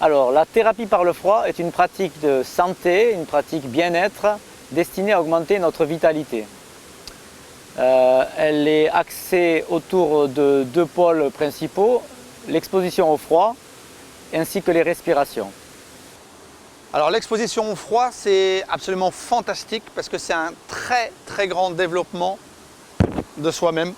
Alors, la thérapie par le froid est une pratique de santé, une pratique bien-être destinée à augmenter notre vitalité. Elle est axée autour de deux pôles principaux, l'exposition au froid ainsi que les respirations. Alors l'exposition au froid, c'est absolument fantastique parce que c'est un très grand développement de soi-même.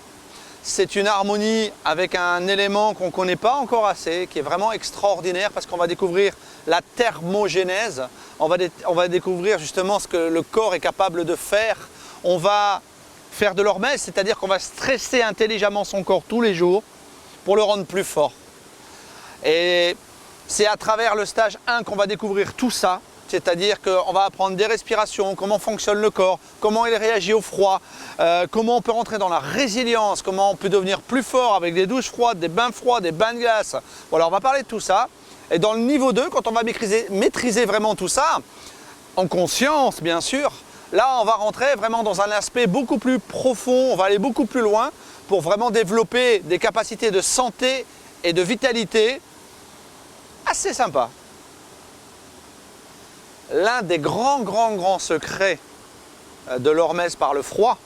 C'est une harmonie avec un élément qu'on ne connaît pas encore assez, qui est vraiment extraordinaire parce qu'on va découvrir la thermogénèse, on va découvrir justement ce que le corps est capable de faire. On va faire de l'hormèse, c'est-à-dire qu'on va stresser intelligemment son corps tous les jours pour le rendre plus fort. Et c'est à travers le stage 1 qu'on va découvrir tout ça, c'est-à-dire qu'on va apprendre des respirations, comment fonctionne le corps, comment il réagit au froid, comment on peut rentrer dans la résilience, comment on peut devenir plus fort avec des douches froides, des bains froids, des bains de glace. Voilà, on va parler de tout ça. Et dans le niveau 2, quand on va maîtriser vraiment tout ça, en conscience bien sûr, là on va rentrer vraiment dans un aspect beaucoup plus profond, on va aller beaucoup plus loin pour vraiment développer des capacités de santé et de vitalité assez sympa. L'un des grands secrets de l'hormèse par le froid,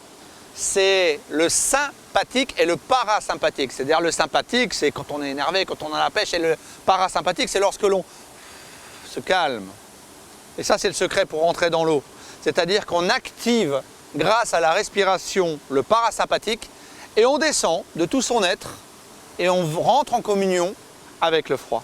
c'est le sympathique et le parasympathique. C'est-à-dire le sympathique, c'est quand on est énervé, quand on a la pêche, et le parasympathique, c'est lorsque l'on se calme. Et ça, c'est le secret pour rentrer dans l'eau. C'est-à-dire qu'on active, grâce à la respiration, le parasympathique, et on descend de tout son être, et on rentre en communion avec le froid.